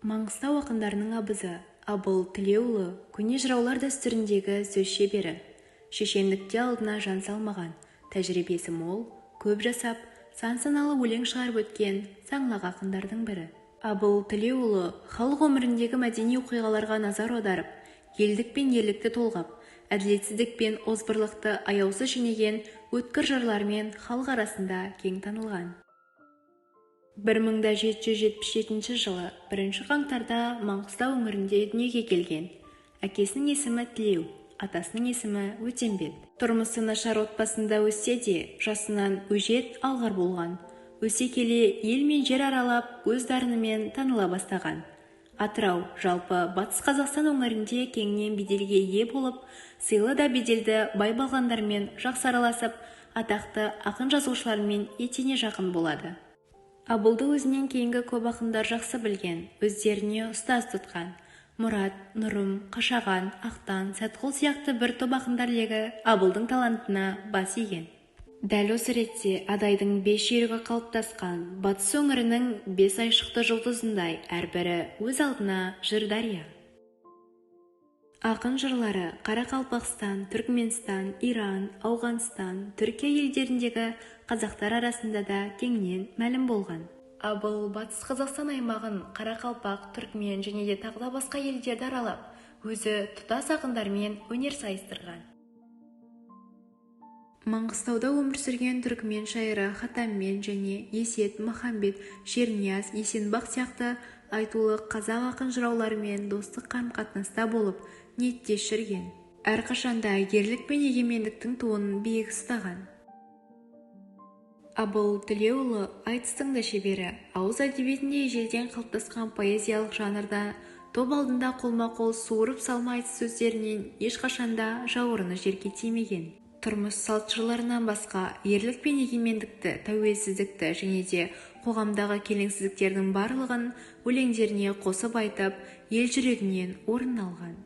Маңғыстау ақындарының абызы Абыл Тілеуұлы көне жыраулар дәстүріндегі сөз шебері. Шешендікте алдына жан салмаған, тәжірибесі мол, көп жасап, сан-саналы өлең шығарып өткен саңлақ ақындардың бірі. Абыл Тілеуұлы халық өміріндегі мәдени оқиғаларға назар аударып, елдік пен ерлікті толғап, әділетсіздік пен озбырлықты аяусыз жинеген өткір жырлармен халық арасында кең танылған. 1777 жылы 1 қаңтарда Маңғыстау өңірінде дүниеге келген. Әкесінің есімі Тілеу, атасының есімі Өтембет. Тұрмысы нашар отбасында өссе де, жасынан өжет алғыр болған. Өсе келе ел мен жер аралап, өз дарынымен таныла бастаған. Атырау, жалпы Батыс Қазақстан өңірінде кеңінен беделге ие болып, сыйлы да беделді бай балғандармен жақсы араласып, атақты ақын жазушылармен етене жақын болады. Абылды өзінен кейінгі көп ақындар жақсы білген, өздеріне ұстаз тұтқан. Мұрат, Нұрым, Қашаған, Ақтан, Сәтқұл сияқты бір топ ақындар легі Абылдың талантына бас иген. Дәл осы ретте адайдың 5 жүйрігі қалыптасқан, Батыс өңірінің 5 айшықты жұлдызындай әрбірі өз алдына жыр дария. Ақын жырлары Қарақалпақстан, Түркменстан, Иран, Ауғанстан, Түркия елдеріндегі қазақтар арасында да кеңінен мәлім болған. Абыл Батыс Қазақстан аймағын Қарақалпақ, Түркмен және де тағы да басқа елдерді аралап, өзі тұтас ақындармен өнер сайыстырған. Маңғыстауда өмір сүрген түркмен шайыры Хатаммен және Есет, Махамбет, Шернияз, Есенбақ сияқты айтулы қазақ ақын жырауларымен достық қарым-қатынаста болып, ниеттес жүрген. Әрқашанда ерлік пен егемендіктің туын биік ұстаған. Абыл Тілеуұлы айтыстың да шебері, ауыз әдебиетінде ежелден қалыптасқан поэзиялық жанрда топ алдында қолма-қол суырып салма айтыс сөздерінен ешқашанда жауырыны жерге тимеген. Тұрмыс салт жырларынан басқа ерлік пен егемендікті, тәуелсіздікті және де қоғамдағы келеңсіздіктердің барлығын өлеңдеріне қосып айтып, ел жүрегінен орын алған.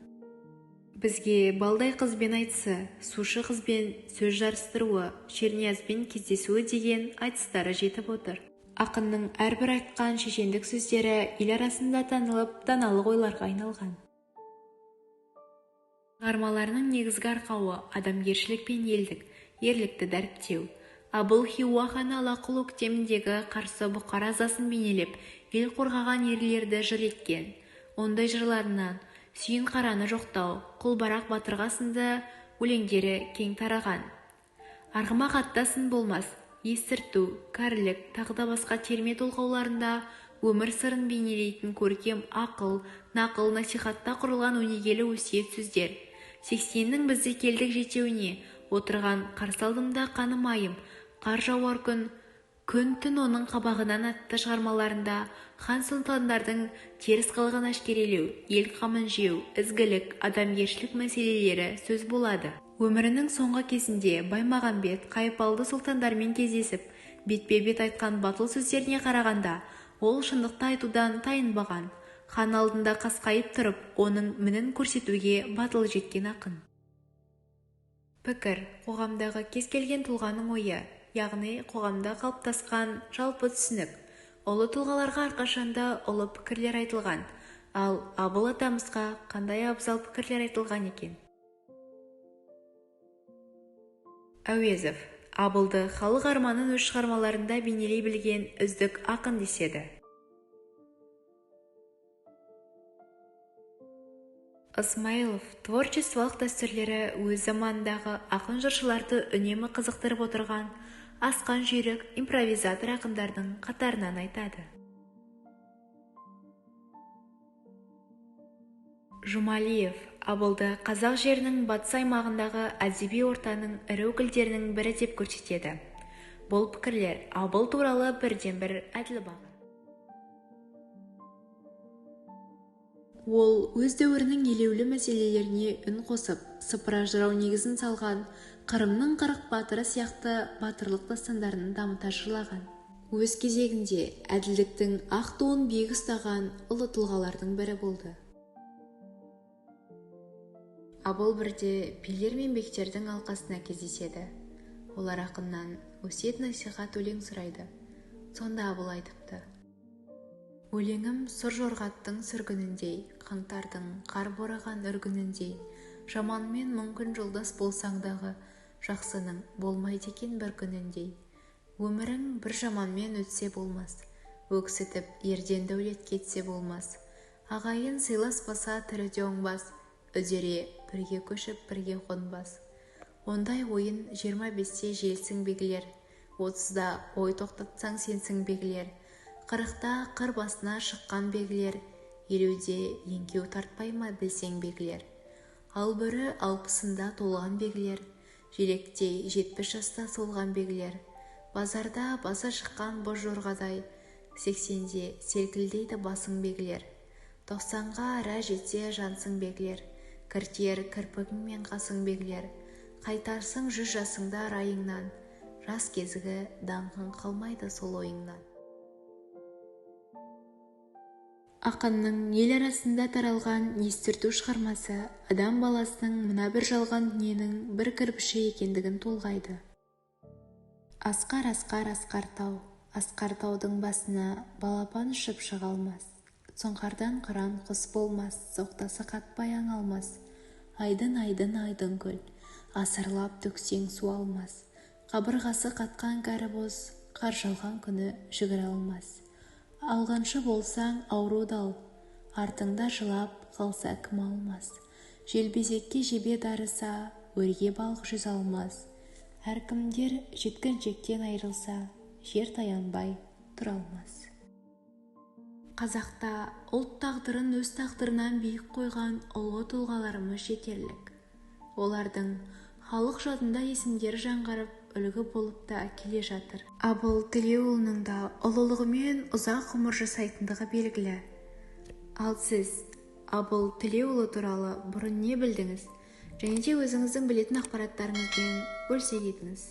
Бізге балдай қызбен айтысы, сушы қызбен сөз жарыстыруы, Шерниязбен кездесуі деген айтыстары жетіп отыр. Ақынның әрбір айтқан шешендік сөздері ел арасында танылып, даналық ойларға айналған. Шығармаларының негізгі арқауы адамгершілік пен елдік, ерлікті дәріптеу. Абыл Хиуа ханы Алақұл өктеміндегі қарсы бұқар азасын бейнелеп, ел қорғаған ерлерді жыр еткен. Ондай жырларынан Сүйін қараны жоқтау, Құлбарақ батырға сынды өлеңдері кең тараған. Арғымақ аттасын болмас, естірту, кәрілік, тағы да басқа терме толғауларында өмір сырын бейнелейтін көркем ақыл, нақыл, насихатта құрылған өнегелі өсиет сөздер. 80-нің бізді келдік жетеуіне, отырған қарсы алдымда қаным айым, қар жауар күн түн оның қабағынан атты шығармаларында хан сұлтандардың теріс қылығын әшкерелеу, ел қамын жеу, ізгілік, адамгершілік мәселелері сөз болады. Өмірінің соңғы кезінде Баймағамбет, Қайыпалды сұлтандармен кездесіп, бетпе-бет айтқан батыл сөздеріне қарағанда, ол шындықты айтудан тайынбаған, хан алдында қасқайып тұрып, оның мінін көрсетуге батыл жеткен ақын. Пікір – қоғамдағы кез келген тұлғаның ойы, яғни қоғамда қалыптасқан жалпы түсінік. Ұлы тұлғаларға әрқашанда ұлы пікірлер айтылған, ал Абыл атамызға қандай абзал пікірлер айтылған екен? Әуезов Абылды халық арманын өз шығармаларында бейнелей білген үздік ақын деседі. Ысмайылов творчестволық дәстүрлері өз заманындағы ақын жыршыларды үнемі қызықтырып отырған асқан жүйрік импровизатор ақындардың қатарынан айтады. Жұмалиев Абылды қазақ жерінің батыс аймағындағы әдеби ортаның ірі өкілдерінің бірі деп көрсетеді. Бұл пікірлер Абыл туралы бірден-бір әділ баға. Ол өз дәуірінің елеулі мәселелеріне үн қосып, сыпыра жырау негізін салған, Қырымның 40 батыры сияқты батырлық дастандарын дамыта жырлаған. Өз кезегінде әділдіктің ақ туын биік ұстаған ұлы тұлғалардың бірі болды. Абыл бірде билер мен бектердің алқасына кездеседі. Олар ақыннан өсиет насихат өлең сұрайды. Сонда Абыл айтыпты: Өлеңім сұр жорғаттың сүргініндей, қаңтардың қар бораған үргініндей. Жаманмен мүмкін жолдас болсаң дағы, жақсының болмайды екен бір күніндей. Өмірің бір жаманмен өтсе болмас, өксітіп ерден дәулет кетсе болмас. Ағайын сыйласпаса тіріде оңбас, үдере бірге көшіп бірге қонбас. Ондай ойын 25-те желсің бегілер, 30-да ой тоқтатсаң сенсің бегілер, 40-та қыр басына шыққан бегілер, 50-де еңкеу тартпай ма білсең бегілер. Ал бүрі 60-ында толған бегілер, желектей 70 жаста солған бегілер. Базарда баса шыққан боз жорғадай, 80-де селкілдейді басың бегілер. 90-ға ара жетсе жансың бегілер, кіртер кірпігің мен қасың бегілер. Қайтарсың 100 жасыңда райыңнан, жас кезігі даңқың қалмайды сол ойыңнан. Ақынның ел арасында таралған естірту шығармасы адам баласының мына бір жалған дүниенің бір кірпіші екендігін толғайды. Асқар, асқар, асқар тау, асқар таудың басына балапан ұшып шыға алмас. Сұңқардан қыран құс болмас, соқтасы қатпай аң алмас. Айдын, айдын, айдын көл, асырлап төксең су алмас. Қабырғасы қатқан кәрі боз, қар жауған күні жүгіре алмас. Алғаншы болсаң ауруды ал, артыңда жылап қалса кім алмас. Желбезекке жебе дарыса, өрге балық жүз алмас. Әркімдер жеткіншектен айрылса, жер таянбай тұра алмас. Қазақта ұлт тағдырын өз тағдырынан биік қойған ұлы тұлғаларымыз жетерлік. Олардың халық жадында есімдері жаңғырып, үлгі болып та келе жатыр. Абыл Тілеуұлының да ұлылығымен ұзақ ғұмыр жасайтындығы белгілі. Ал сіз Абыл Тілеуұлы туралы бұрын не білдіңіз? Және де өзіңіздің білетін ақпараттарыңызбен бөлісе кетіңіз.